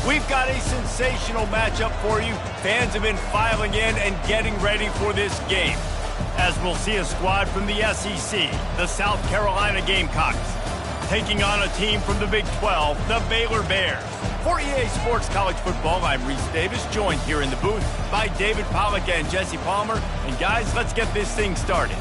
We've got a sensational matchup for you. Fans have been filing in and getting ready for this game, as we'll see a squad from the SEC, the South Carolina Gamecocks, taking on a team from the Big 12, the Baylor Bears. For EA Sports College Football, I'm Reese Davis, joined here in the booth by David Pollack and Jesse Palmer. And guys, let's get this thing started.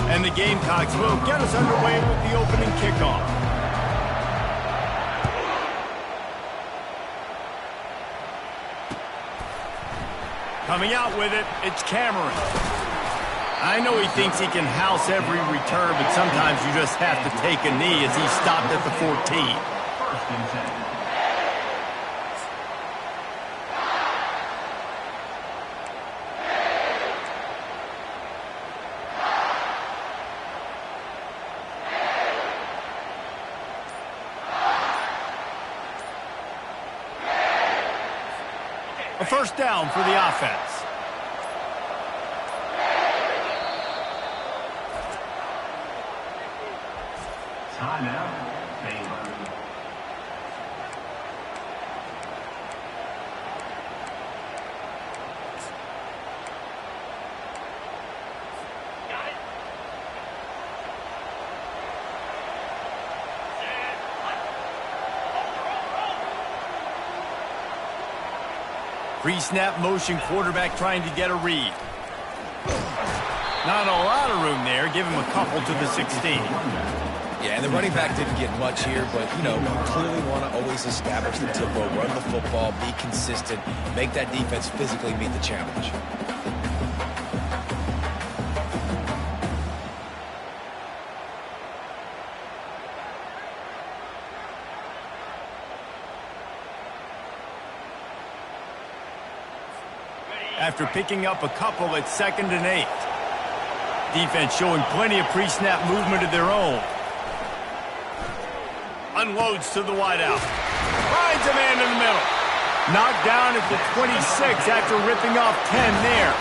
And the Gamecocks will get us underway with the opening kickoff. Coming out with it, it's Cameron. I know he thinks he can house every return, but sometimes you just have to take a knee as he stopped at the 14. A first down for the offense. Timeout, Baylor. Pre-snap motion quarterback trying to get a read. Not a lot of room there. Give him a couple to the 16. Yeah, and the running back didn't get much here, but, you know, you clearly want to always establish the tempo, run the football, be consistent, make that defense physically meet the challenge. After picking up a couple at 2nd and 8. Defense showing plenty of pre-snap movement of their own. Unloads to the wideout. Finds a man in the middle. Knocked down at the 26 after ripping off 10 there.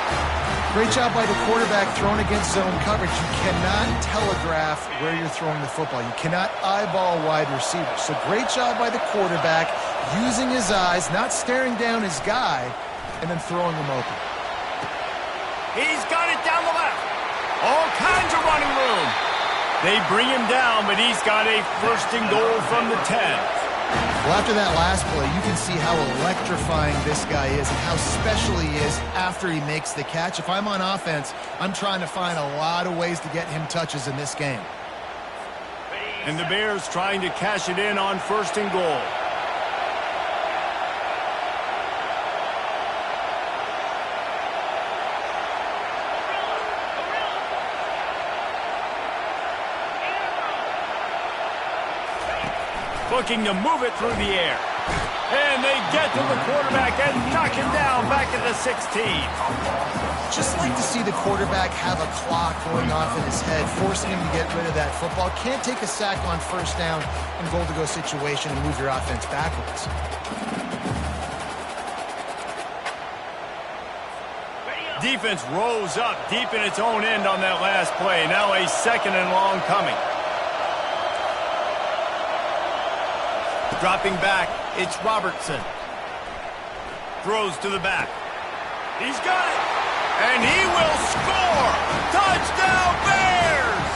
Great job by the quarterback throwing against zone coverage. You cannot telegraph where you're throwing the football. You cannot eyeball wide receivers. So great job by the quarterback using his eyes, not staring down his guy, and then throwing him open. He's got it down the left. All kinds of running room. They bring him down, but he's got a 1st and goal from the 10. Well, after that last play, you can see how electrifying this guy is and how special he is after he makes the catch. If I'm on offense, I'm trying to find a lot of ways to get him touches in this game. And the Bears trying to cash it in on 1st and goal. Looking to move it through the air. And they get to the quarterback and knock him down back at the 16. Just like to see the quarterback have a clock going off in his head, forcing him to get rid of that football. Can't take a sack on 1st down and goal-to-go situation and move your offense backwards. Defense rose up deep in its own end on that last play. Now a 2nd and long coming. Dropping back, it's Robertson. Throws to the back. He's got it. And he will score. Touchdown, Bears!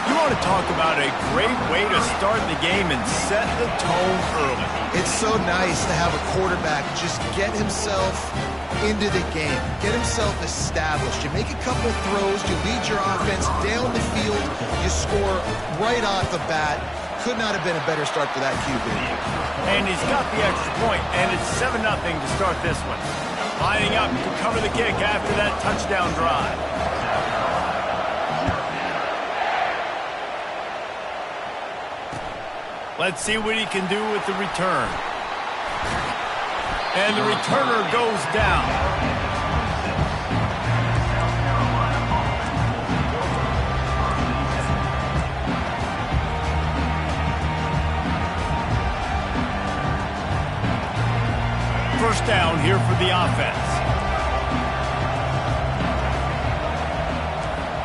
You want to talk about a great way to start the game and set the tone early. It's so nice to have a quarterback just get himself into the game, get himself established. You make a couple throws, you lead your offense down the field, you score right off the bat. Could not have been a better start for that QB. And he's got the extra point, and it's 7-0 to start this one. Lining up to cover the kick after that touchdown drive. Let's see what he can do with the return. And the returner goes down. First down here for the offense.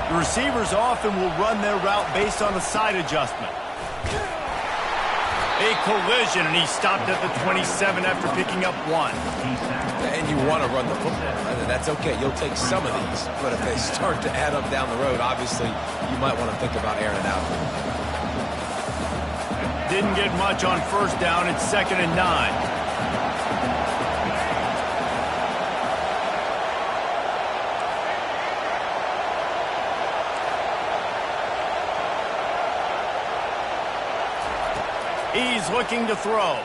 The receivers often will run their route based on a side adjustment. A collision, and he stopped at the 27 after picking up 1. And you want to run the football. That's okay. You'll take some of these. But if they start to add up down the road, obviously, you might want to think about airing it out. Didn't get much on first down. It's 2nd and 9. He's looking to throw.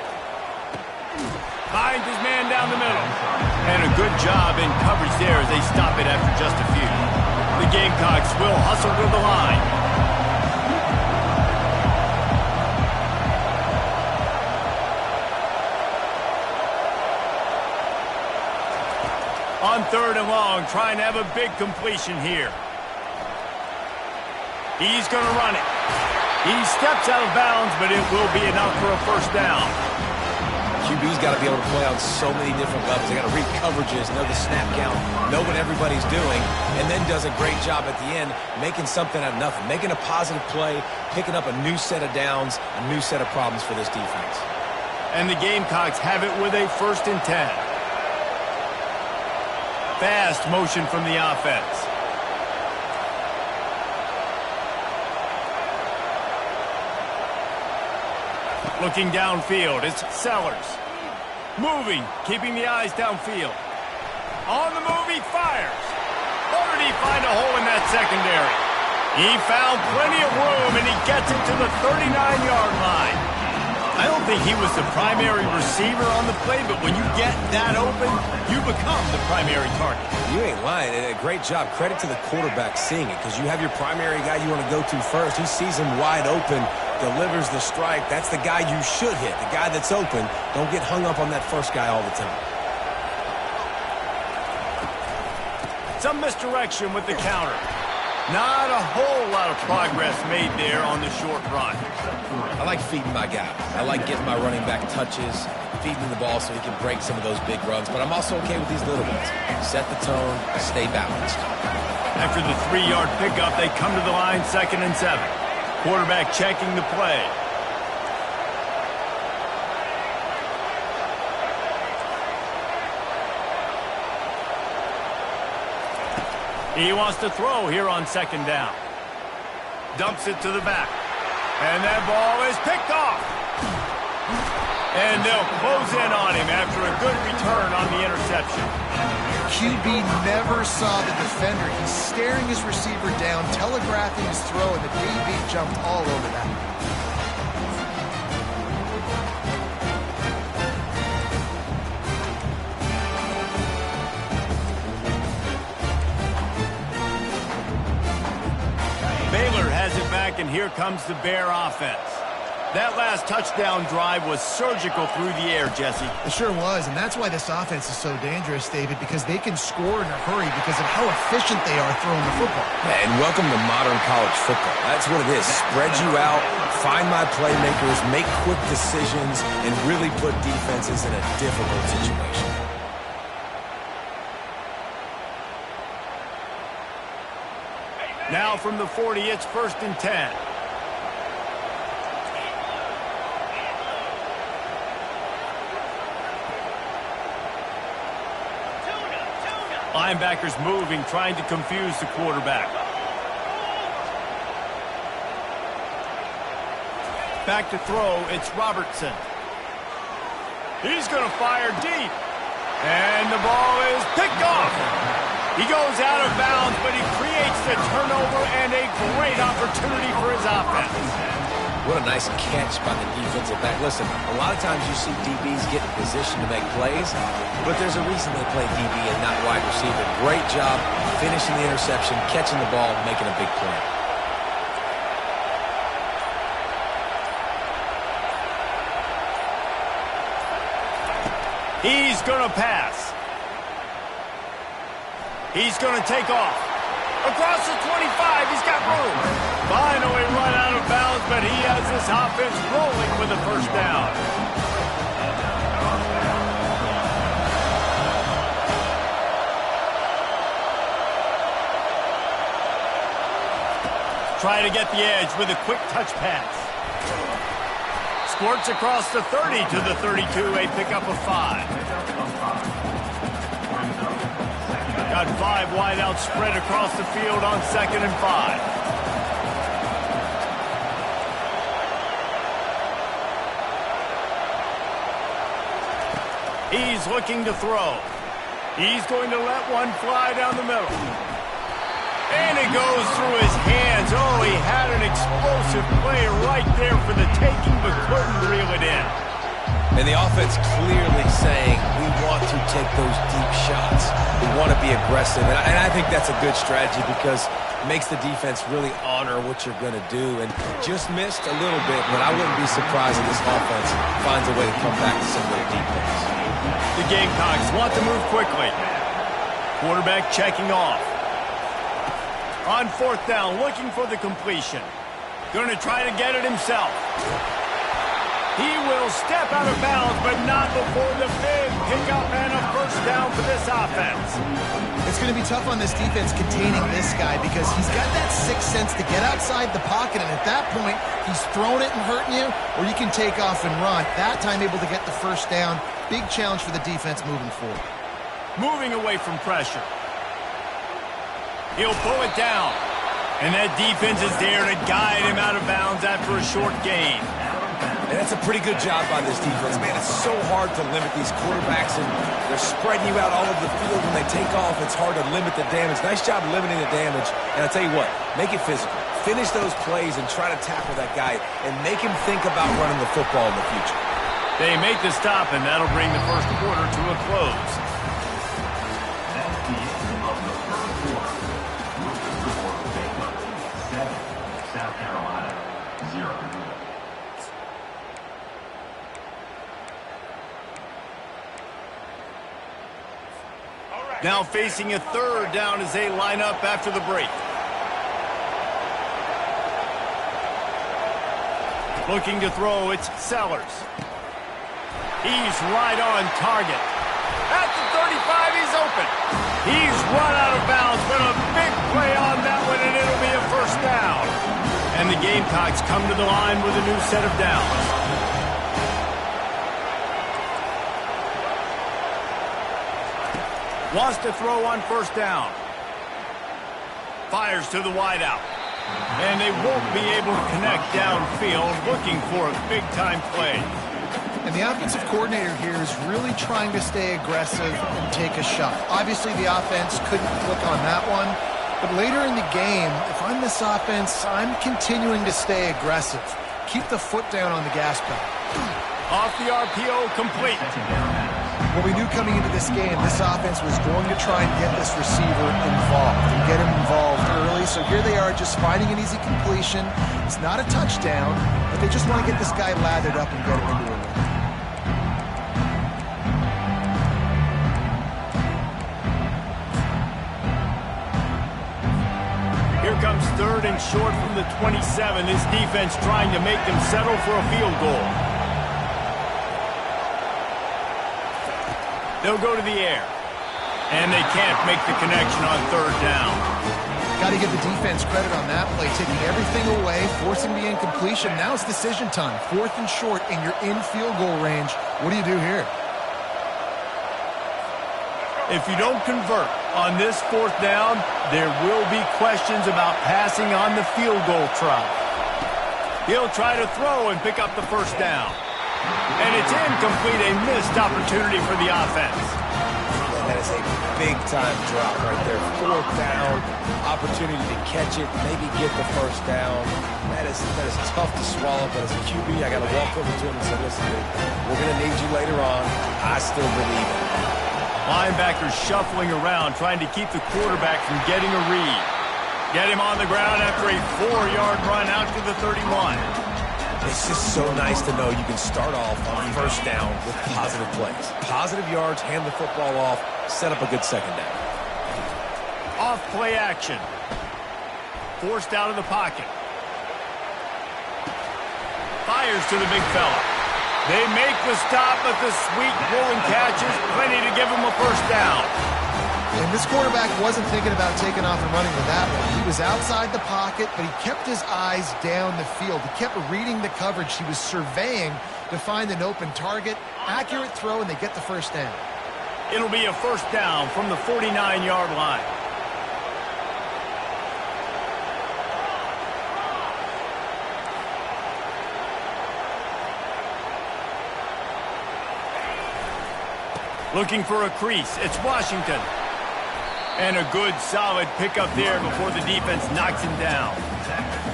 Finds his man down the middle. And a good job in coverage there as they stop it after just a few. The Gamecocks will hustle to the line. On 3rd and long, trying to have a big completion here. He's going to run it. He steps out of bounds, but it will be enough for a first down. QB's got to be able to play on so many different levels. They got to read coverages, know the snap count, know what everybody's doing, and then does a great job at the end making something out of nothing, making a positive play, picking up a new set of downs, a new set of problems for this defense. And the Gamecocks have it with a 1st and 10. Fast motion from the offense. Looking downfield, it's Sellers. Moving, keeping the eyes downfield. On the move, he fires. Or did he find a hole in that secondary? He found plenty of room, and he gets it to the 39-yard line. I don't think he was the primary receiver on the play, but when you get that open, you become the primary target. You ain't lying. A great job. Credit to the quarterback seeing it, because you have your primary guy you want to go to first. He sees him wide open, delivers the strike. That's the guy you should hit, the guy that's open. Don't get hung up on that first guy all the time. Some misdirection with the counter. Not a whole lot of progress made there on the short run. I like feeding my guy. I like getting my running back touches, feeding the ball so he can break some of those big runs. But I'm also okay with these little ones. Set the tone, stay balanced. After the 3-yard pickup, they come to the line 2nd and 7. Quarterback checking the play. He wants to throw here on 2nd down. Dumps it to the back. And that ball is picked off. And they'll close in on him after a good return on the interception. QB never saw the defender. He's staring his receiver down, telegraphing his throw, and the DB jumped all over that. Baylor has it back, and here comes the Bear offense. That last touchdown drive was surgical through the air, Jesse. It sure was, and that's why this offense is so dangerous, David, because they can score in a hurry because of how efficient they are throwing the football. Yeah, and welcome to modern college football. That's what it is. Spread you out, find my playmakers, make quick decisions, and really put defenses in a difficult situation. Now from the 40, it's 1st and 10. Linebackers moving, trying to confuse the quarterback. Back to throw, it's Robertson. He's going to fire deep. And the ball is picked off. He goes out of bounds, but he creates the turnover and a great opportunity for his offense. What a nice catch by the defensive back. Listen, a lot of times you see DBs get in position to make plays, but there's a reason they play DB and not wide receiver. Great job finishing the interception, catching the ball, making a big play. He's going to pass. He's going to take off. Across the 25, he's got room. Finally run out of bounds, but he has this offense rolling with a first down. Try to get the edge with a quick touch pass. Squirts across the 30 to the 32, a pickup of 5. Got 5 wide out spread across the field on 2nd and 5. He's looking to throw. He's going to let one fly down the middle. And it goes through his hands. Oh, he had an explosive play right there for the taking, but couldn't reel it in. And the offense clearly saying, we want to take those deep shots. We want to be aggressive. And I think that's a good strategy because it makes the defense really honor what you're going to do. And just missed a little bit, but I wouldn't be surprised if this offense finds a way to come back to some of their deep ones. The Gamecocks want to move quickly. Quarterback checking off. On 4th down, looking for the completion. Going to try to get it himself. He will step out of bounds, but not before the big pickup and a first down for this offense. It's going to be tough on this defense containing this guy because he's got that sixth sense to get outside the pocket, and at that point, he's throwing it and hurting you, or you can take off and run. That time able to get the first down. Big challenge for the defense moving forward. Moving away from pressure. He'll pull it down. And that defense is there to guide him out of bounds after a short gain. And that's a pretty good job by this defense. Man, it's so hard to limit these quarterbacks, and they're spreading you out all over the field. When they take off, it's hard to limit the damage. Nice job limiting the damage. And I'll tell you what, make it physical. Finish those plays and try to tackle that guy and make him think about running the football in the future. They make the stop, and that'll bring the first quarter to a close. Now facing a 3rd down as they line up after the break. Looking to throw, it's Sellers. He's right on target. At the 35, he's open. He's run out of bounds, but a big play on that one, and it'll be a first down. And the Gamecocks come to the line with a new set of downs. Wants to throw on 1st down. Fires to the wideout. And they won't be able to connect downfield, looking for a big-time play. And the offensive coordinator here is really trying to stay aggressive and take a shot. Obviously, the offense couldn't click on that one. But later in the game, if I'm this offense, I'm continuing to stay aggressive. Keep the foot down on the gas pedal. Off the RPO, complete. Well, we knew coming into this game, this offense was going to try and get this receiver involved and get him involved early. So here they are just finding an easy completion. It's not a touchdown, but they just want to get this guy lathered up and get him into a rhythm. Here comes 3rd and short from the 27. This defense trying to make them settle for a field goal. They'll go to the air. And they can't make the connection on 3rd down. Got to give the defense credit on that play, taking everything away, forcing the incompletion. Now it's decision time. 4th and short, and you're in field goal range. What do you do here? If you don't convert on this 4th down, there will be questions about passing on the field goal try. He'll try to throw and pick up the first down. And it's incomplete, a missed opportunity for the offense. That is a big-time drop right there. 4th down, opportunity to catch it, maybe get the first down. That is tough to swallow, but as a QB, I got to walk over to him and say, listen, dude, we're going to need you later on. I still believe it. Linebackers shuffling around, trying to keep the quarterback from getting a read. Get him on the ground after a 4-yard run out to the 31. It's just so nice to know you can start off on first down with positive plays. Positive yards, hand the football off, set up a good second down. Off play action. Forced out of the pocket. Fires to the big fella. They make the stop, but the sweet rolling catch is plenty to give him a first down. And this quarterback wasn't thinking about taking off and running with that one. He was outside the pocket, but he kept his eyes down the field. He kept reading the coverage. He was surveying to find an open target. Accurate throw, and they get the first down. It'll be a first down from the 49-yard line. Looking for a crease. It's Washington. And a good, solid pickup there before the defense knocks him down.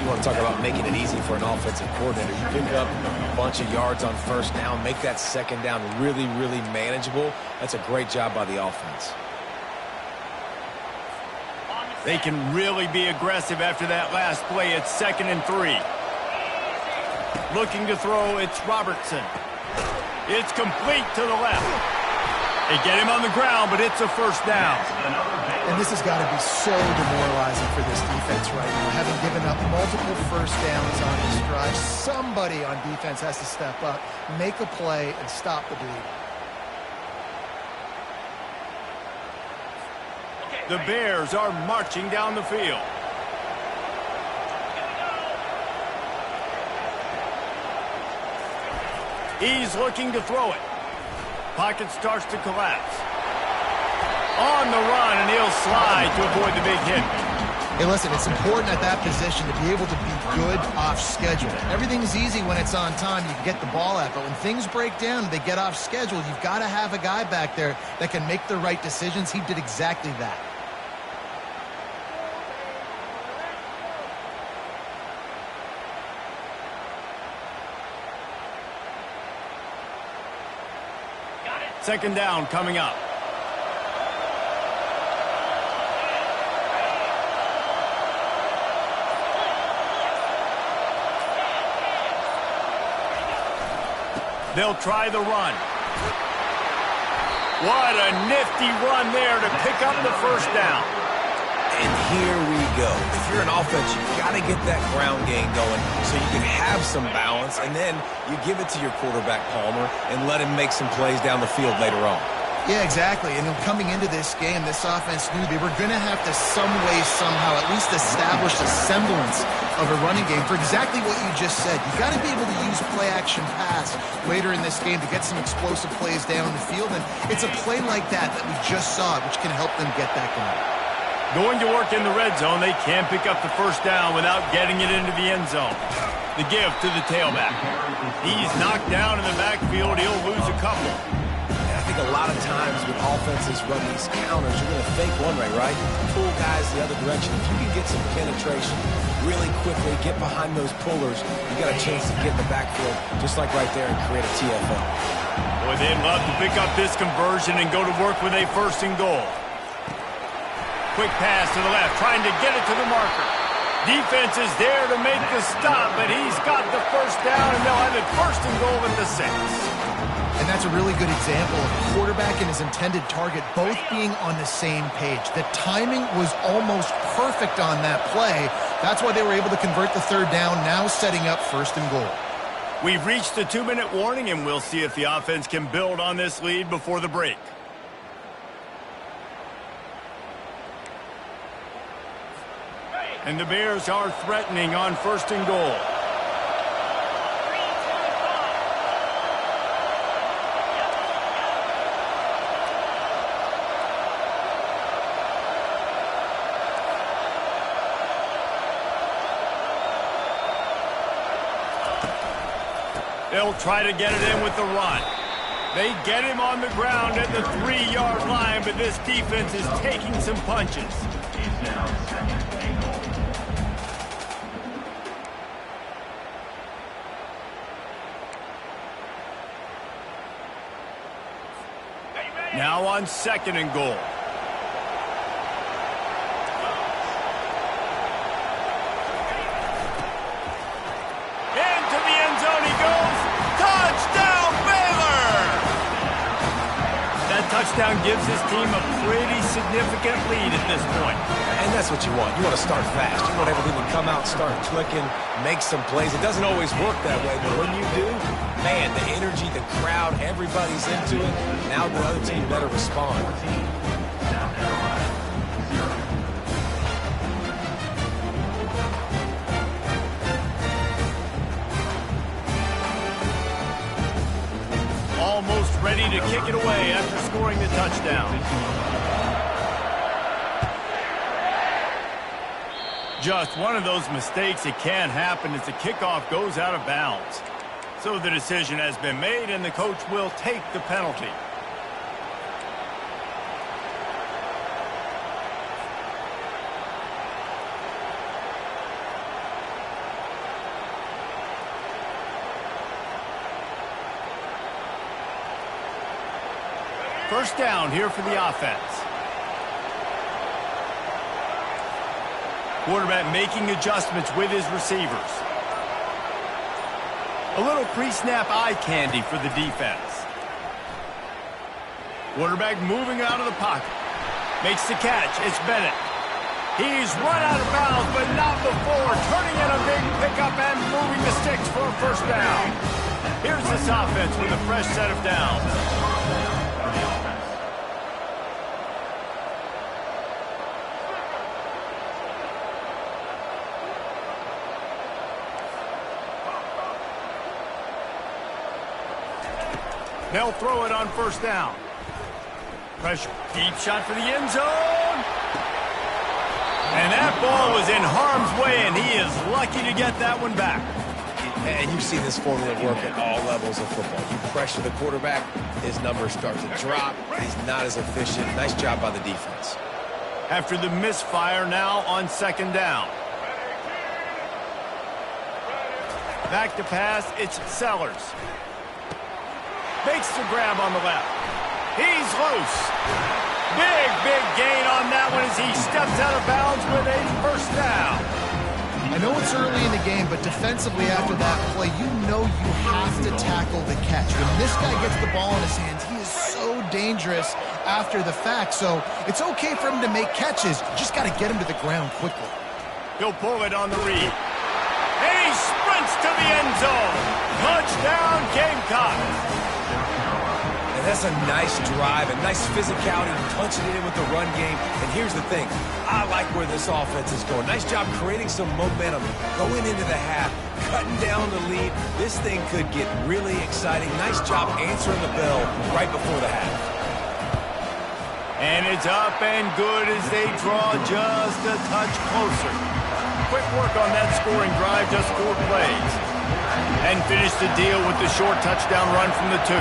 You want to talk about making it easy for an offensive coordinator. You pick up a bunch of yards on first down, make that second down really, really manageable. That's a great job by the offense. They can really be aggressive after that last play. It's 2nd and 3. Looking to throw, it's Robertson. It's complete to the left. They get him on the ground, but it's a first down. And this has got to be so demoralizing for this defense right now. Having given up multiple first downs on this drive, somebody on defense has to step up, make a play, and stop the bleeding. The Bears are marching down the field. He's looking to throw it. Pocket starts to collapse. On the run, and he'll slide to avoid the big hit. Hey, listen, it's important at that position to be able to be good off schedule. Everything's easy when it's on time. You can get the ball out, but when things break down and they get off schedule, you've got to have a guy back there that can make the right decisions. He did exactly that. Second down coming up. They'll try the run. What a nifty run there to pick up the first down. And here we go. If you're an offense, you've got to get that ground game going so you can have some balance, and then you give it to your quarterback, Palmer, and let him make some plays down the field later on. Yeah, exactly. And coming into this game, this offense knew they were going to have to some way, somehow, at least establish a semblance of a running game for exactly what you just said. You got to be able to use play-action pass later in this game to get some explosive plays down the field, and it's a play like that we just saw, which can help them get that going. Going to work in the red zone, they can't pick up the first down without getting it into the end zone. The give to the tailback. He's knocked down in the backfield. He'll lose a couple. I think a lot of times when offenses run these counters, you're going to fake one way, right? Pull guys the other direction. If you can get some penetration really quickly, get behind those pullers, you got a chance to get in the backfield just like right there and create a TFL. Boy, they'd love to pick up this conversion and go to work with a 1st and goal. Quick pass to the left, trying to get it to the marker. Defense is there to make the stop, but he's got the first down, and they'll have it 1st and goal at the 6. And that's a really good example of a quarterback and his intended target both being on the same page. The timing was almost perfect on that play. That's why they were able to convert the 3rd down, now setting up 1st and goal. We've reached the 2-minute warning, and we'll see if the offense can build on this lead before the break. And the Bears are threatening on 1st and goal. They'll try to get it in with the run. They get him on the ground at the 3-yard line, but this defense is taking some punches. He's now 2nd and goal. Now on 2nd and goal. Into the end zone. touchdown gives his team a pretty significant lead at this point. And that's what you want. You want to start fast. You want everything to come out, start clicking, make some plays. It doesn't always work that way, but when you do, man, the energy, the crowd, everybody's into it. Now the other team better respond. Almost ready to kick it away after scoring the touchdown. Just one of those mistakes that can happen as the kickoff goes out of bounds. So the decision has been made, and the coach will take the penalty. First down here for the offense. Quarterback making adjustments with his receivers. A little pre-snap eye candy for the defense. Quarterback moving out of the pocket. Makes the catch. It's Bennett. He's run out of bounds, but not before. Turning in a big pickup and moving the sticks for a first down. Here's this offense with a fresh set of downs. They'll throw it on first down. Pressure. Deep shot for the end zone. And that ball was in harm's way, and he is lucky to get that one back. And you've seen this formula work at all levels of football. You pressure the quarterback, his numbers start to drop. He's not as efficient. Nice job by the defense. After the misfire, now on second down. Back to pass, it's Sellers. Makes the grab on the left. He's loose. Big gain on that one as he steps out of bounds with a first down. I know it's early in the game, but defensively after that play, you know you have to tackle the catch. When this guy gets the ball in his hands, he is so dangerous after the fact. So it's okay for him to make catches. You just got to get him to the ground quickly. He'll pull it on the read. And he sprints to the end zone. Touchdown, Gamecocks. And that's a nice drive, a nice physicality, punching it in with the run game. And here's the thing. I like where this offense is going. Nice job creating some momentum, going into the half, cutting down the lead. This thing could get really exciting. Nice job answering the bell right before the half. And it's up and good as they draw just a touch closer. Quick work on that scoring drive, just 4 plays. And finish the deal with the short touchdown run from the 2.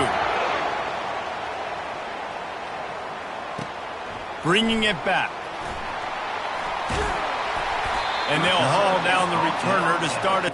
Bringing it back. And they'll haul down the returner to start it.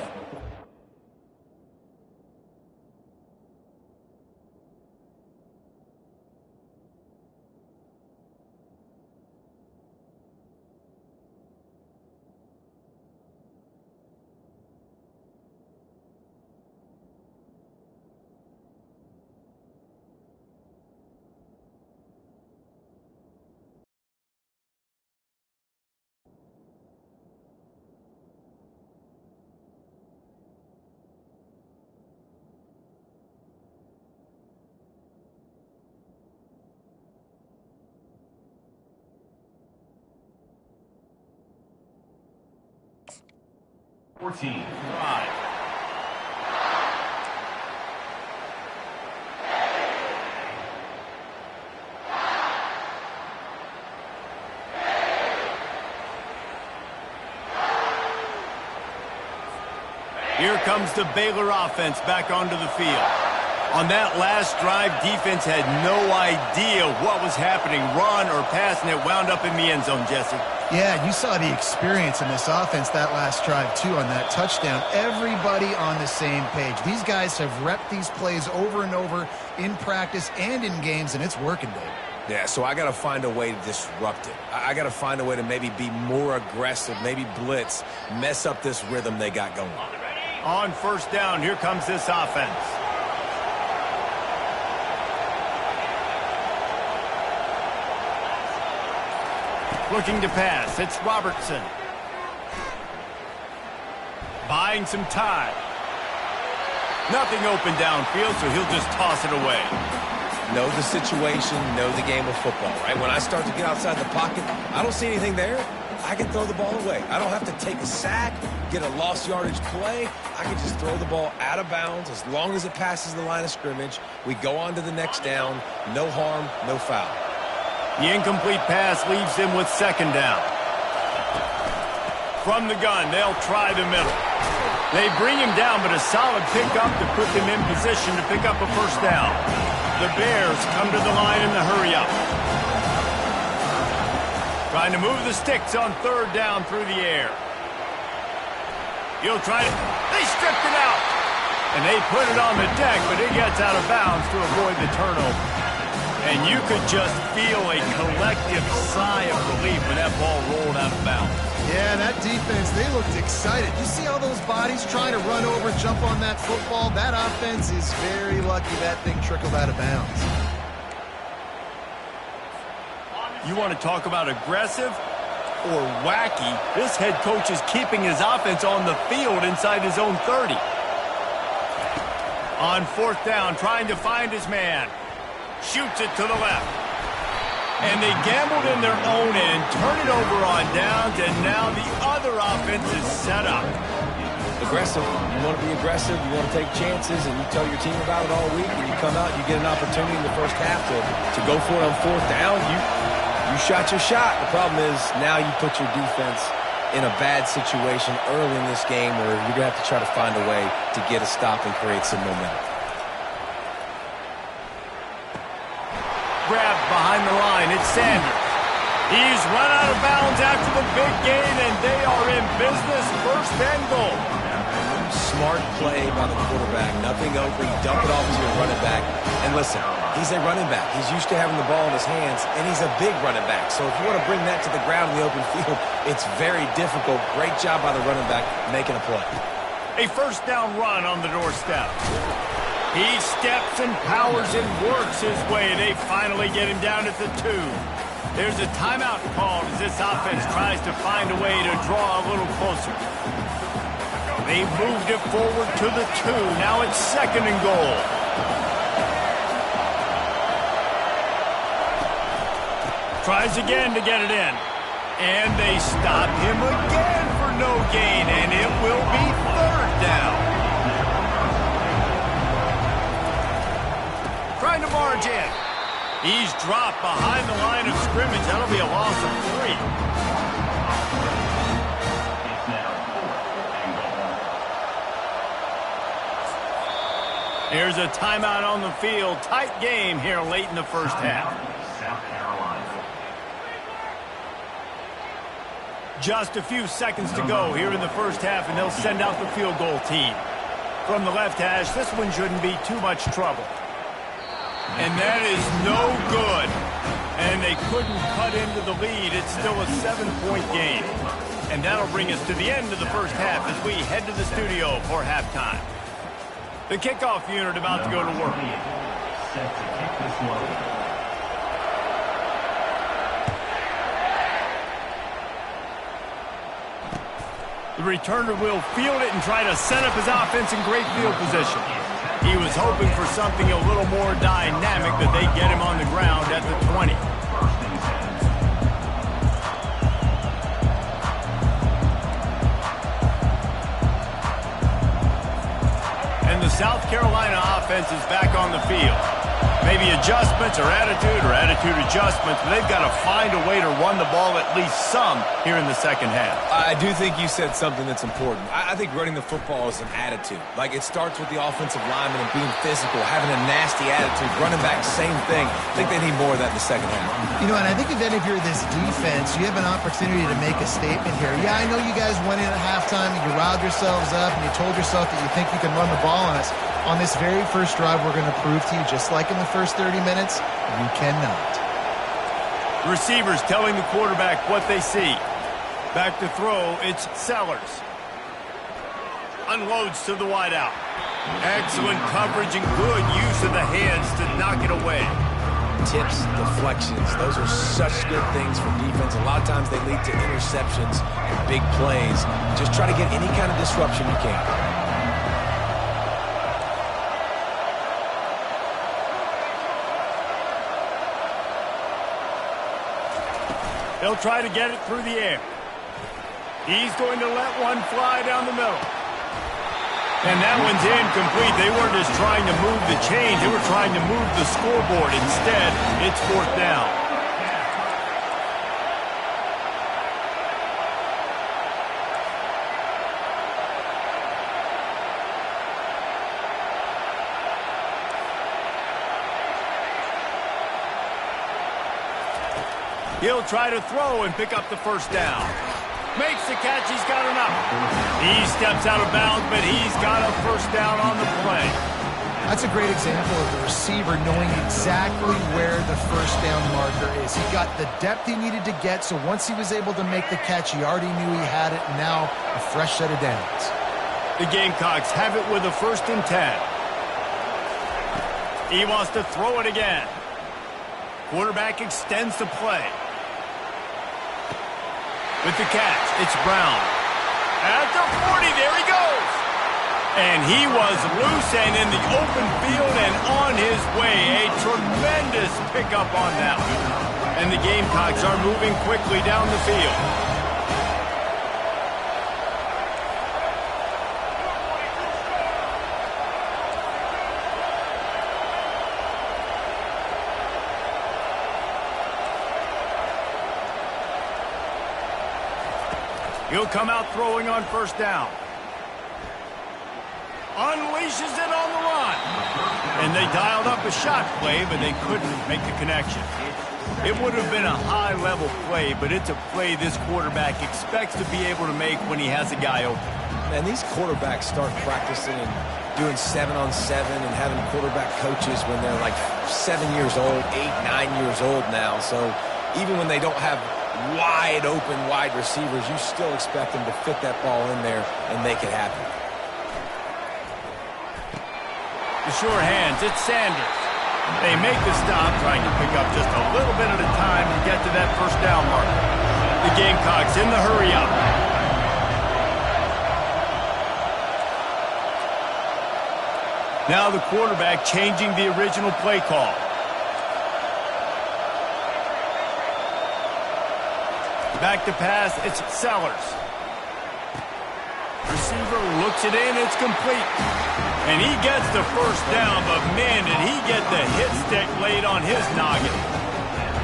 Five. Here comes the Baylor offense back onto the field. On that last drive, defense had no idea what was happening, run or pass, and it wound up in the end zone, Jesse. Yeah, you saw the experience in this offense that last drive, too, on that touchdown. Everybody on the same page. These guys have repped these plays over and over in practice and in games, and it's working, Dave. Yeah, so I got to find a way to disrupt it. I got to find a way to maybe be more aggressive, maybe blitz, mess up this rhythm they got going. On first down, here comes this offense. Looking to pass. It's Robertson. Buying some time. Nothing open downfield, so he'll just toss it away. Know the situation, know the game of football, right? When I start to get outside the pocket, I don't see anything there. I can throw the ball away. I don't have to take a sack, get a lost yardage play. I can just throw the ball out of bounds as long as it passes the line of scrimmage. We go on to the next down. No harm, no foul. The incomplete pass leaves him with second down. From the gun, they'll try the middle. They bring him down, but a solid pickup to put them in position to pick up a first down. The Bears come to the line in the hurry-up. Trying to move the sticks on third down through the air. He'll try to... They stripped it out! And they put it on the deck, but it gets out of bounds to avoid the turnover. And you could just feel a collective sigh of relief when that ball rolled out of bounds. Yeah, that defense, they looked excited. You see all those bodies trying to run over, jump on that football? That offense is very lucky that thing trickled out of bounds. You want to talk about aggressive or wacky? This head coach is keeping his offense on the field inside his own 30. On fourth down, trying to find his man. Shoots it to the left. And they gambled in their own end, turn it over on downs, and now the other offense is set up. Aggressive. You want to be aggressive. You want to take chances, and you tell your team about it all week. When you come out, you get an opportunity in the first half to go for it on fourth down. You shot your shot. The problem is now you put your defense in a bad situation early in this game where you're going to have to try to find a way to get a stop and create some momentum. Grab behind the line. It's Sanders. He's run out of bounds after the big gain, and they are in business. First and goal. Smart play by the quarterback. Nothing open. Dump it off to your running back. And listen, he's a running back. He's used to having the ball in his hands, and he's a big running back. So if you want to bring that to the ground in the open field, it's very difficult. Great job by the running back making a play. A first down run on the doorstep. He steps and powers and works his way. They finally get him down at the 2. There's a timeout called as this offense tries to find a way to draw a little closer. They moved it forward to the 2. Now it's second and goal. Tries again to get it in. And they stop him again for no gain, and it will be third down. Trying to barge in. He's dropped behind the line of scrimmage. That'll be a loss of 3. Here's a timeout on the field. Tight game here late in the first half. Just a few seconds to go here in the first half, and they'll send out the field goal team. From the left hash, this one shouldn't be too much trouble. And that is no good. And they couldn't cut into the lead. It's still a 7-point game. And that'll bring us to the end of the first half as we head to the studio for halftime. The kickoff unit about to go to work. Set to kick this one. The returner will field it and try to set up his offense in great field position. He was hoping for something a little more dynamic, that they get him on the ground at the 20. And the South Carolina offense is back on the field. Maybe adjustments or attitude adjustments, but they've got to find a way to run the ball at least some here in the second half. I do think you said something that's important. I think running the football is an attitude. Like, it starts with the offensive lineman and being physical, having a nasty attitude. Running back, same thing. I think they need more of that in the second half. You know, and I think if any of you are this defense, you have an opportunity to make a statement here. Yeah, I know you guys went in at halftime and you riled yourselves up and you told yourself that you think you can run the ball on us. On this very first drive, we're going to prove to you, just like in the first 30 minutes, you cannot. Receivers telling the quarterback what they see. Back to throw, it's Sellers. Unloads to the wideout. Excellent coverage and good use of the hands to knock it away. tips, deflections. Those are such good things for defense. A lot of times they lead to interceptions and big plays. Just try to get any kind of disruption you can. He'll try to get it through the air. He's going to let one fly down the middle. And that one's incomplete. They weren't just trying to move the chains. They were trying to move the scoreboard. Instead, it's 4th down. He'll try to throw and pick up the 1st down. Makes the catch. He's got enough. He steps out of bounds, but he's got a 1st down on the play. That's a great example of the receiver knowing exactly where the 1st down marker is. He got the depth he needed to get, so once he was able to make the catch, he already knew he had it, and now a fresh set of downs. The Gamecocks have it with a 1st and 10. He wants to throw it again. Quarterback extends the play. With the catch, it's Brown. At the 40, there he goes. And he was loose and in the open field and on his way. A tremendous pickup on that one. And the Gamecocks are moving quickly down the field. He'll come out throwing on 1st down. Unleashes it on the run. And they dialed up a shot play, but they couldn't make the connection. It would have been a high-level play, but it's a play this quarterback expects to be able to make when he has a guy open. And these quarterbacks start practicing and doing 7-on-7 and having quarterback coaches when they're like 7 years old, 8, 9 years old now. So even when they don't have wide open wide receivers, you still expect them to fit that ball in there and make it happen. The sure hands, it's Sanders. They make the stop, trying to pick up just a little bit at a time to get to that 1st down mark. The Gamecocks in the hurry up. Now the quarterback changing the original play call. Back to pass, it's Sellers. Receiver looks it in, it's complete. And he gets the 1st down, but man, did he get the hit stick laid on his noggin.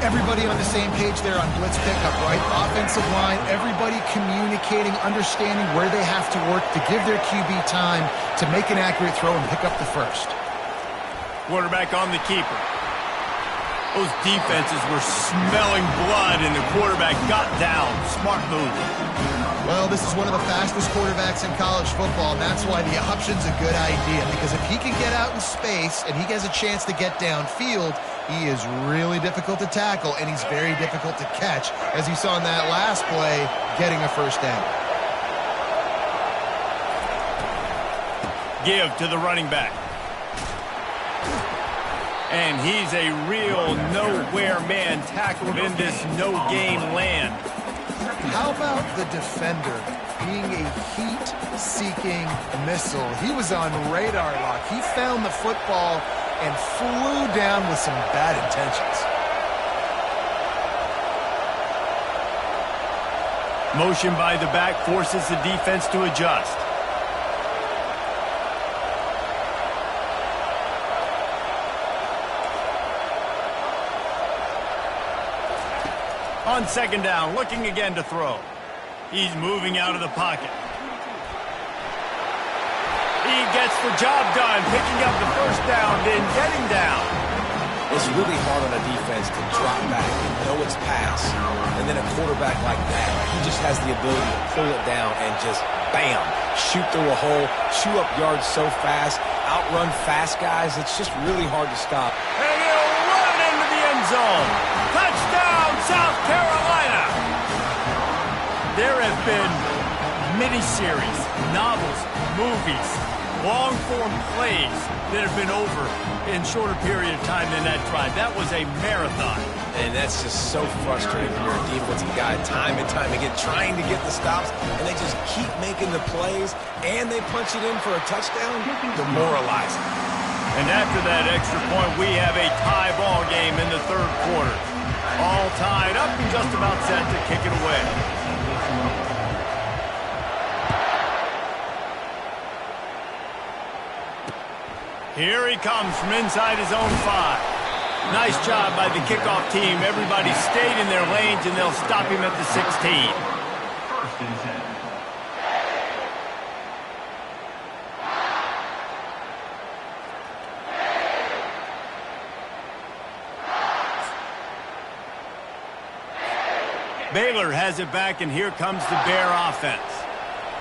Everybody on the same page there on blitz pickup, right? Offensive line, everybody communicating, understanding where they have to work to give their QB time to make an accurate throw and pick up the 1st. Quarterback on the keeper. Those defenses were smelling blood, and the quarterback got down. Smart move. Well, this is one of the fastest quarterbacks in college football, and that's why the option's a good idea, because if he can get out in space and he has a chance to get downfield, he is really difficult to tackle, and he's very difficult to catch, as you saw in that last play, getting a 1st down. Give to the running back. And he's a real nowhere man tackled in this no-game land. How about the defender being a heat-seeking missile? He was on radar lock. He found the football and flew down with some bad intentions. Motion by the back forces the defense to adjust. On 2nd down, looking again to throw. He's moving out of the pocket. He gets the job done, picking up the 1st down, then getting down. It's really hard on a defense to drop back and know it's pass. And then a quarterback like that, he just has the ability to pull it down and just, bam, shoot through a hole, chew up yards so fast, outrun fast guys. It's just really hard to stop. And he'll run into the end zone. Touchdown, South Carolina. There have been miniseries, novels, movies, long-form plays that have been over in shorter period of time than that drive. That was a marathon. And that's just so frustrating when you're a defensive guy time and time again trying to get the stops, and they just keep making the plays, and they punch it in for a touchdown. Demoralizing. And after that extra point, we have a tie ball game in the third quarter. All tied up and just about set to kick it away. Here he comes from inside his own 5. Nice job by the kickoff team. Everybody stayed in their lanes, and they'll stop him at the 16. Baylor has it back, and here comes the Bear offense.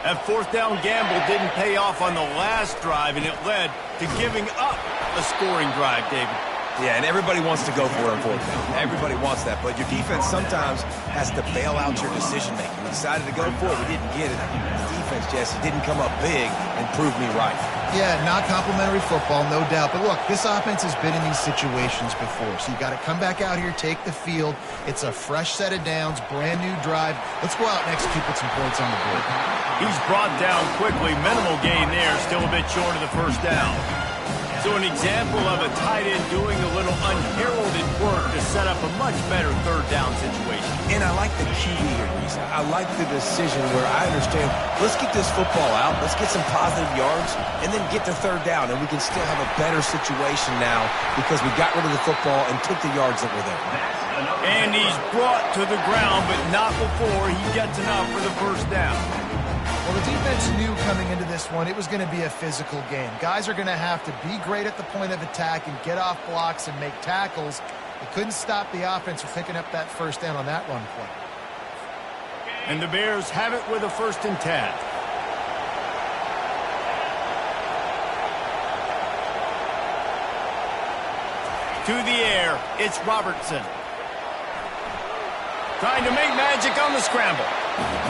That fourth down gamble didn't pay off on the last drive, and it led to giving up a scoring drive, David. Yeah, and everybody wants to go for it on fourth down. Everybody wants that, but your defense sometimes has to bail out your decision-making. We decided to go for it. We didn't get it. The defense, Jesse, didn't come up big and prove me right. Yeah, not complimentary football, no doubt. But look, this offense has been in these situations before, so you got to come back out here, take the field. It's a fresh set of downs, brand new drive. Let's go out and execute with some points on the board. He's brought down quickly. Minimal gain there, still a bit short of the first down. So an example of a tight end doing a little unheralded work to set up a much better third down situation. And I like the QB here, Lisa. I like the decision where I understand, let's get this football out, let's get some positive yards, and then get to third down, and we can still have a better situation now because we got rid of the football and took the yards that were there. And he's brought to the ground, but not before he gets enough for the first down. Well, the defense knew coming into this one it was going to be a physical game. Guys are going to have to be great at the point of attack and get off blocks and make tackles. They couldn't stop the offense from picking up that first down on that run play. And the Bears have it with a 1st and 10. To the air, it's Robertson. Trying to make magic on the scramble.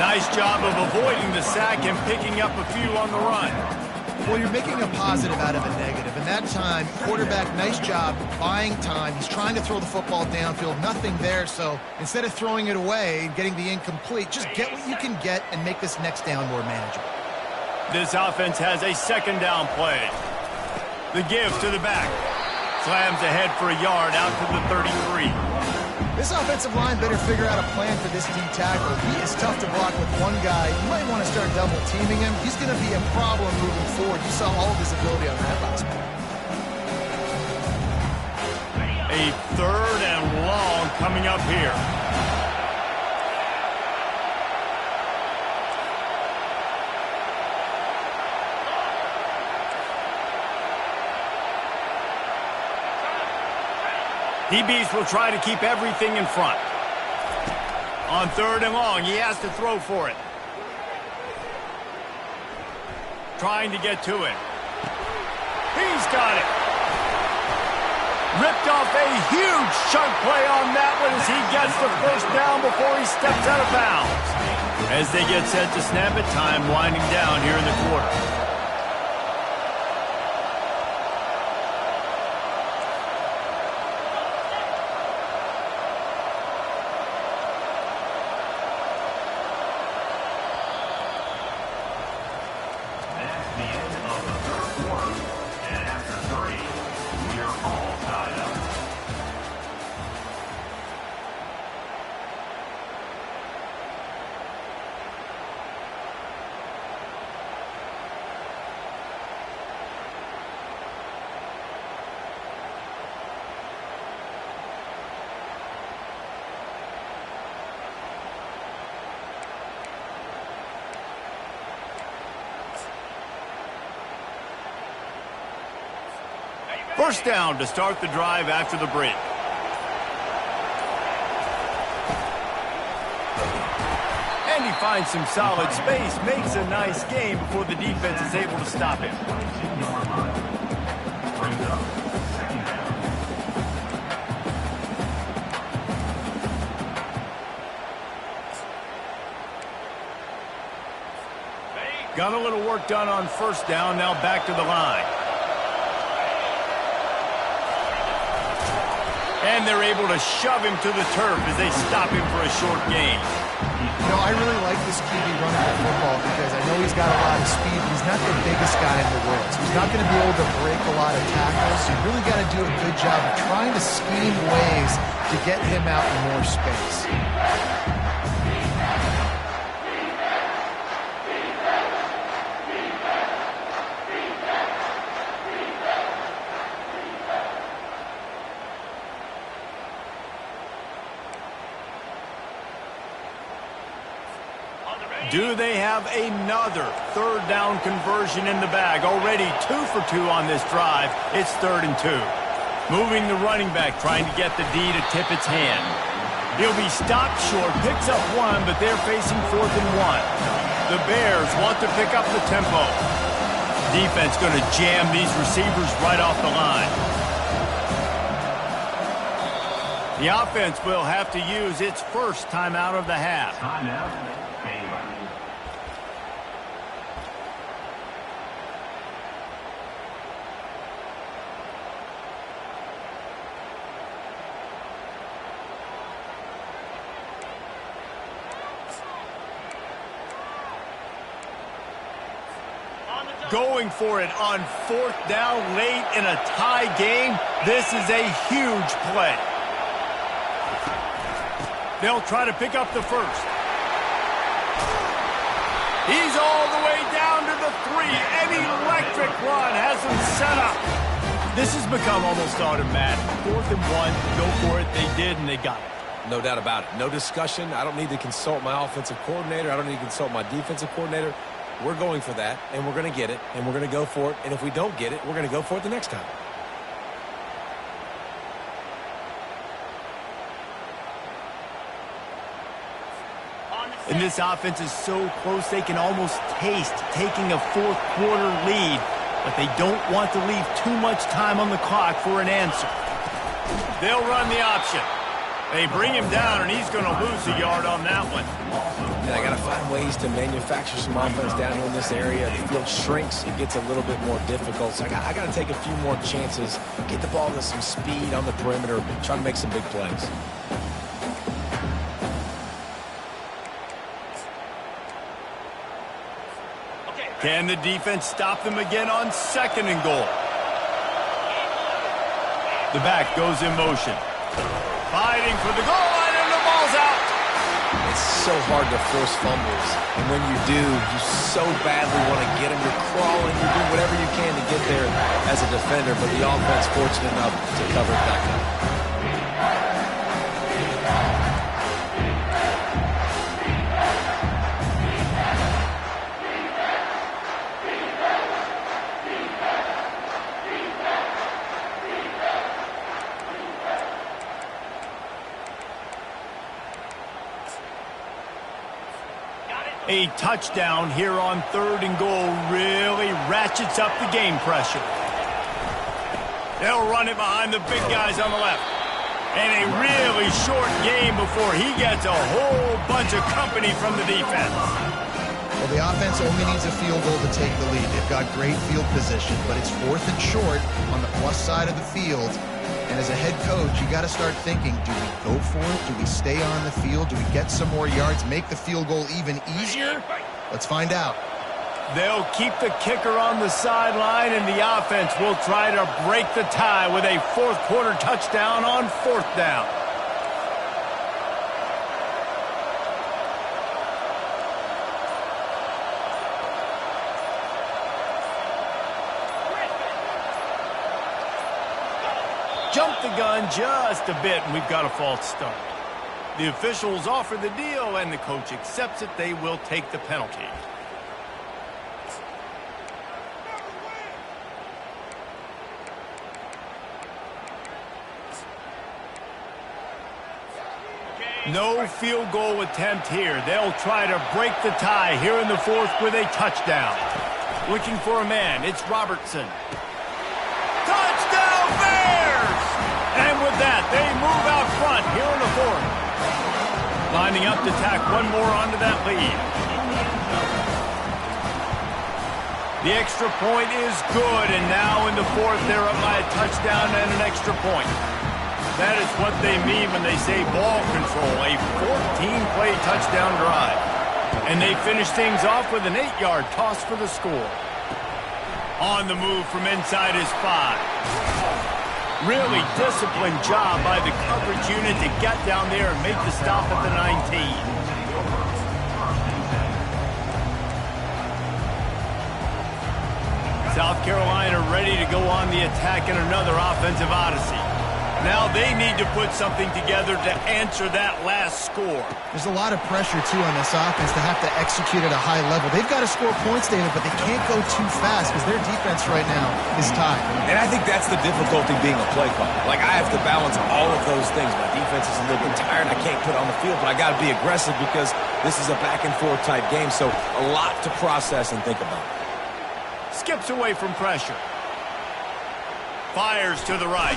Nice job of avoiding the sack and picking up a few on the run. Well, you're making a positive out of a negative. And that time, quarterback, nice job buying time. He's trying to throw the football downfield. Nothing there, so instead of throwing it away and getting the incomplete, just get what you can get and make this next down more manageable. This offense has a 2nd down play. The give to the back. Slams ahead for a yard out to the 33. This offensive line better figure out a plan for this D tackle. He is tough to block with one guy. You might want to start double teaming him. He's going to be a problem moving forward. You saw all of his ability on that last play. A 3rd and long coming up here. DBs will try to keep everything in front. On 3rd and long, he has to throw for it. Trying to get to it. He's got it. Ripped off a huge chunk play on that one as he gets the first down before he steps out of bounds. As they get set to snap it, time winding down here in the quarter. First down to start the drive after the break. And he finds some solid space, makes a nice game before the defense is able to stop him. Got a little work done on first down, now back to the line. And they're able to shove him to the turf as they stop him for a short gain. You know, I really like this QB running the football because I know he's got a lot of speed, but he's not the biggest guy in the world. So he's not going to be able to break a lot of tackles. So you really got to do a good job of trying to scheme ways to get him out in more space. Do they have another third down conversion in the bag? Already 2 for 2 on this drive. It's 3rd and 2. Moving the running back, trying to get the D to tip its hand. He'll be stopped short, picks up 1, but they're facing 4th and 1. The Bears want to pick up the tempo. Defense going to jam these receivers right off the line. The offense will have to use its first timeout of the half. Going for it on 4th down late in a tie game. This is a huge play. They'll try to pick up the first. He's all the way down to the 3. An electric run has him set up. This has become almost automatic. 4th and 1, go for it. They did, and they got it. No doubt about it. No discussion. I don't need to consult my offensive coordinator. I don't need to consult my defensive coordinator. We're going for that, and we're going to get it, and we're going to go for it. And if we don't get it, we're going to go for it the next time. And this offense is so close they can almost taste taking a 4th quarter lead, but they don't want to leave too much time on the clock for an answer. They'll run the option. They bring him down, and he's going to lose a yard on that one. And I got to find ways to manufacture some offense down here in this area. The field shrinks, it gets a little bit more difficult. So I got to take a few more chances, get the ball to some speed on the perimeter, try to make some big plays. Can the defense stop them again on 2nd and goal? The back goes in motion. Fighting for the goal line, and the ball's out. It's so hard to force fumbles, and when you do, you so badly want to get them. You're crawling, you do whatever you can to get there as a defender, but the offense fortunate enough to cover it back up. A touchdown here on 3rd and goal really ratchets up the game pressure. They'll run it behind the big guys on the left. And a really short game before he gets a whole bunch of company from the defense. Well, the offense only needs a field goal to take the lead. They've got great field position, but it's 4th and short on the plus side of the field. And as a head coach, you got to start thinking, do we go for it? Do we stay on the field? Do we get some more yards, make the field goal even easier? Let's find out. They'll keep the kicker on the sideline, and the offense will try to break the tie with a 4th quarter touchdown on 4th down. Jumped the gun just a bit, and we've got a false start. The officials offer the deal, and the coach accepts it. They will take the penalty. No field goal attempt here. They'll try to break the tie here in the 4th with a touchdown. Looking for a man. It's Robertson. Touchdown, Bears! And with that, they move out front here in the 4th. Lining up to tack one more onto that lead. The extra point is good, and now in the fourth, they're up by a touchdown and an extra point. That is what they mean when they say ball control, a 14-play touchdown drive. And they finish things off with an 8-yard toss for the score. On the move from inside his 5. Really disciplined job by the coverage unit to get down there and make the stop at the 19. South Carolina ready to go on the attack in another offensive odyssey. Now they need to put something together to answer that last score. There's a lot of pressure, too, on this offense to have to execute at a high level. They've got to score points, David, but they can't go too fast because their defense right now is tied. And I think that's the difficulty being a play caller. Like, I have to balance all of those things. My defense is a little bit tired. I can't put it on the field, but I got to be aggressive because this is a back-and-forth type game, so a lot to process and think about. Skips away from pressure. Fires to the right.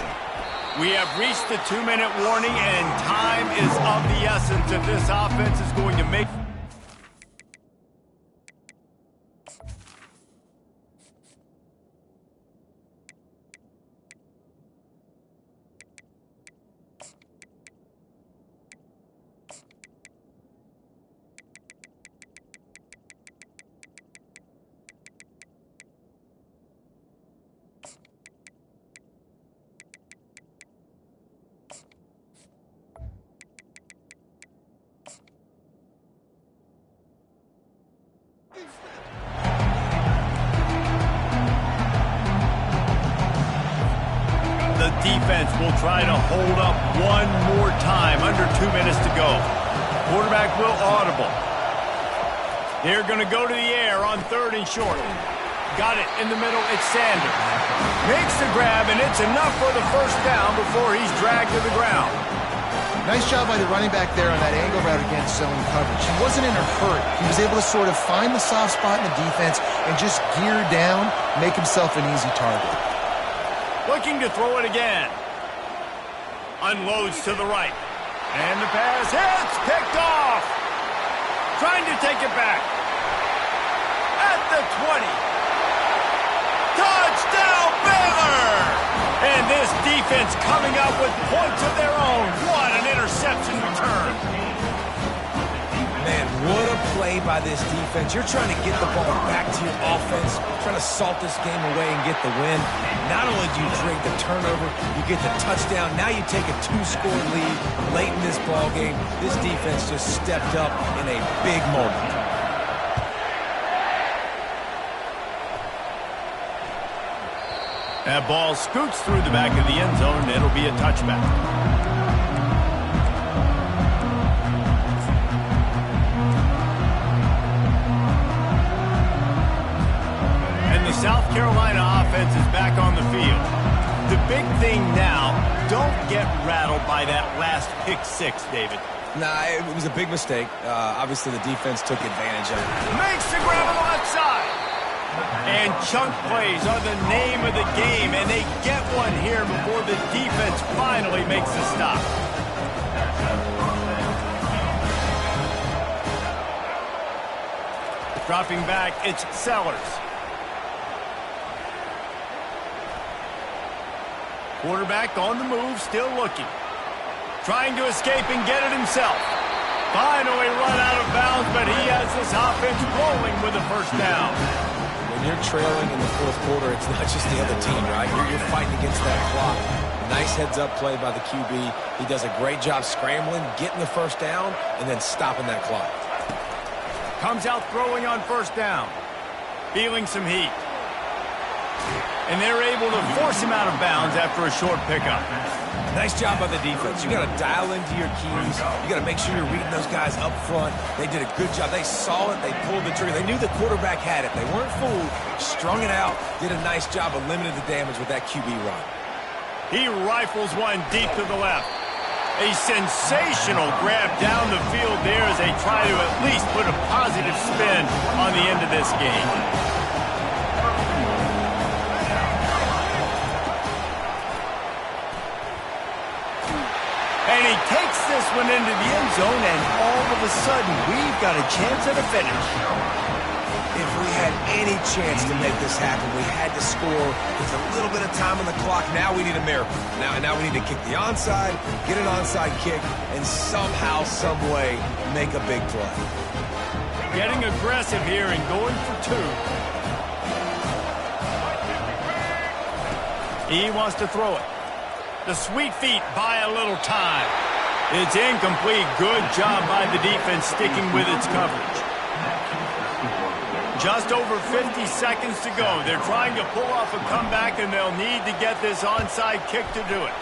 We have reached the 2-minute warning, and time is of the essence if this offense is going to make... The defense will try to hold up one more time. Under 2 minutes to go. Quarterback will audible. They're going to go to the air on 3rd and short. Got it in the middle. It's Sanders. Makes the grab, and it's enough for the first down before he's dragged to the ground. Nice job by the running back there on that angle route against zone coverage. He wasn't in a hurry. He was able to sort of find the soft spot in the defense and just gear down, make himself an easy target. Looking to throw it again. Unloads to the right. And the pass hits. Picked off. Trying to take it back. At the 20. Touchdown, Baylor! And this defense coming up with points of their own. What an interception return. Man, what a play by this defense. You're trying to get the ball back to your offense, trying to salt this game away and get the win. Not only do you drink the turnover, you get the touchdown. Now you take a 2-score lead late in this ball game. This defense just stepped up in a big moment. That ball scoots through the back of the end zone. It'll be a touchback. South Carolina offense is back on the field. The big thing now, don't get rattled by that last pick 6, David. Nah, it was a big mistake. Obviously, the defense took advantage of it. Makes the grab on the left side. And chunk plays are the name of the game, and they get one here before the defense finally makes the stop. Dropping back, it's Sellers. Quarterback on the move, still looking. Trying to escape and get it himself. Finally run out of bounds, but he has this offense rolling with a first down. When you're trailing in the fourth quarter, it's not just the other team, right? You're fighting against that clock. Nice heads-up play by the QB. He does a great job scrambling, getting the first down, and then stopping that clock. Comes out throwing on first down. Feeling some heat. And they're able to force him out of bounds after a short pickup. Nice job by the defense. You got to dial into your keys. You got to make sure you're reading those guys up front. They did a good job. They saw it. They pulled the trigger. They knew the quarterback had it. They weren't fooled. Strung it out. Did a nice job of limiting the damage with that QB run. He rifles one deep to the left. A sensational grab down the field there as they try to at least put a positive spin on the end of this game. And he takes this one into the end zone, and all of a sudden, we've got a chance at a finish. If we had any chance to make this happen, we had to score with a little bit of time on the clock. Now we need a miracle. Now we need to kick the onside, get an onside kick, and somehow, some way, make a big play. Getting aggressive here and going for two. He wants to throw it. The sweet feet buy a little time. It's incomplete. Good job by the defense sticking with its coverage. Just over 50 seconds to go. They're trying to pull off a comeback, and they'll need to get this onside kick to do it.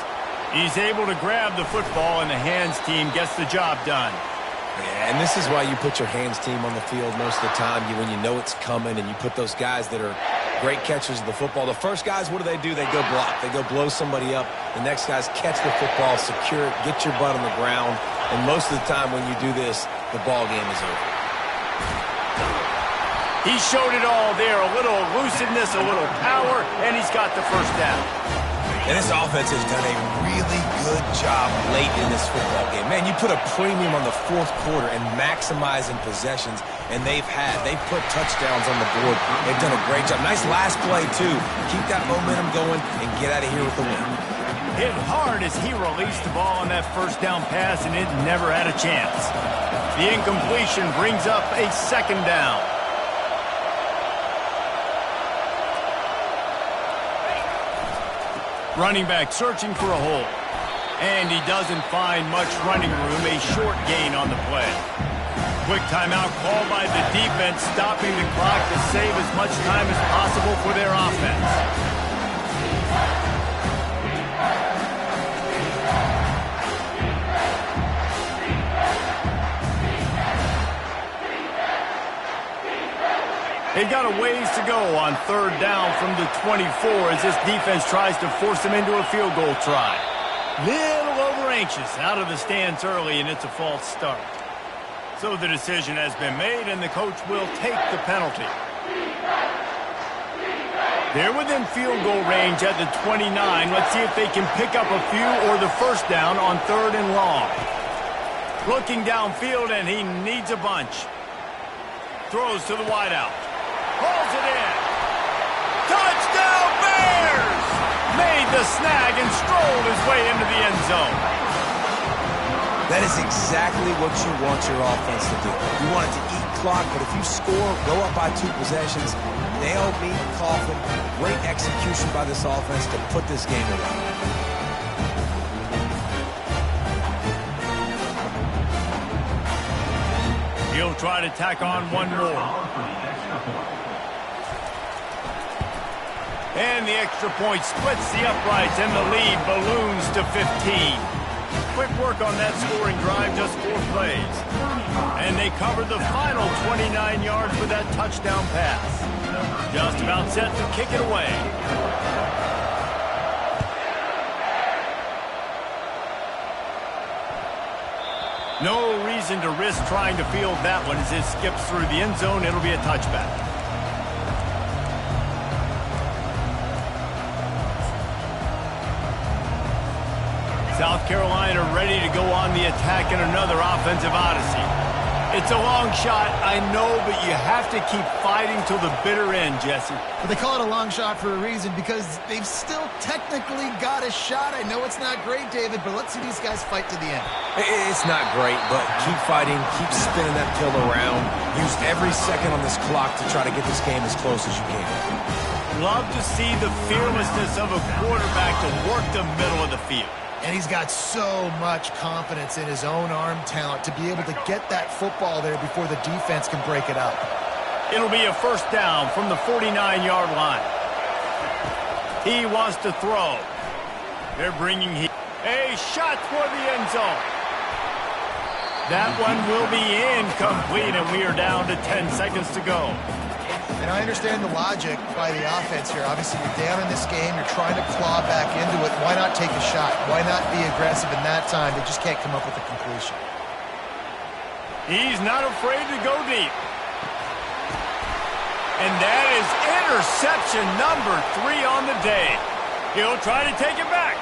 He's able to grab the football, and the hands team gets the job done. Yeah, and this is why you put your hands team on the field most of the time, when you know it's coming, and you put those guys that are great catchers of the football. The first guys, what do? They go block. They go blow somebody up. The next guys catch the football, secure it, get your butt on the ground. And most of the time when you do this, the ball game is over. He showed it all there. A little elusiveness, a little power, and he's got the first down. And this offense has done a really good job late in this football game. Man, you put a premium on the fourth quarter and maximizing possessions, and they've put touchdowns on the board. They've done a great job. Nice last play, too. Keep that momentum going and get out of here with the win. Hit hard as he released the ball on that first down pass, and it never had a chance. The incompletion brings up a second down. Running back searching for a hole. And he doesn't find much running room, a short gain on the play. Quick timeout called by the defense, stopping the clock to save as much time as possible for their offense. They've got a ways to go on third down from the 24 as this defense tries to force them into a field goal try. Little over-anxious out of the stands early, and it's a false start. So the decision has been made, and the coach will take the penalty. They're within field goal range at the 29. Let's see if they can pick up a few or the first down on third and long. Looking downfield, and he needs a bunch. Throws to the wideout. Pulls it in. Touchdown, Bears! Made the snag and strolled his way into the end zone. That is exactly what you want your offense to do. You want it to eat clock, but if you score, go up by 2 possessions, nail meet coffin. Great execution by this offense to put this game away. He'll try to tack on one more. And the extra point splits the uprights, and the lead balloons to 15. Quick work on that scoring drive, just 4 plays. And they covered the final 29 yards with that touchdown pass. Just about set to kick it away. No reason to risk trying to field that one as it skips through the end zone. It'll be a touchback. South Carolina ready to go on the attack in another offensive odyssey. It's a long shot, I know, but you have to keep fighting till the bitter end, Jesse. But they call it a long shot for a reason because they've still technically got a shot. I know it's not great, David, but let's see these guys fight to the end. It's not great, but keep fighting, keep spinning that pill around. Use every second on this clock to try to get this game as close as you can. Love to see the fearlessness of a quarterback to work the middle of the field. And he's got so much confidence in his own arm talent to be able to get that football there before the defense can break it up. It'll be a first down from the 49-yard line. He wants to throw. They're bringing a shot toward the end zone. That one will be incomplete, and we are down to 10 seconds to go. And I understand the logic by the offense here. Obviously, you're down in this game. You're trying to claw back into it. Why not take a shot? Why not be aggressive in that time? They just can't come up with a completion. He's not afraid to go deep. And that is interception number 3 on the day. He'll try to take it back.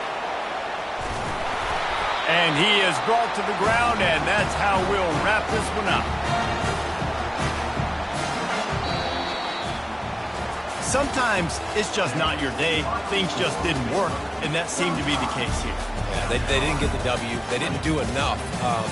And he is brought to the ground, and that's how we'll wrap this one up. Sometimes it's just not your day. Things just didn't work, and that seemed to be the case here. Yeah, they didn't get the W. They didn't do enough.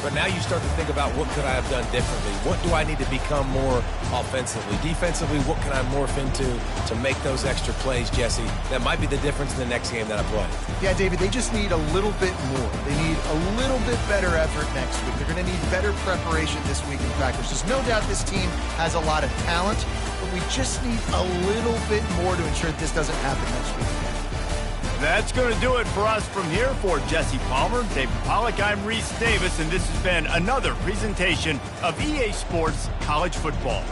But now you start to think about what could I have done differently? What do I need to become more offensively? Defensively, what can I morph into to make those extra plays, Jesse? That might be the difference in the next game that I play. Yeah, David, they just need a little bit more. They need a little bit better effort next week. They're going to need better preparation this week in practice. There's no doubt this team has a lot of talent, but we just need a little bit more to ensure that this doesn't happen next week again. That's going to do it for us from here. For Jesse Palmer, David Pollack, I'm Reese Davis, and this has been another presentation of EA Sports College Football.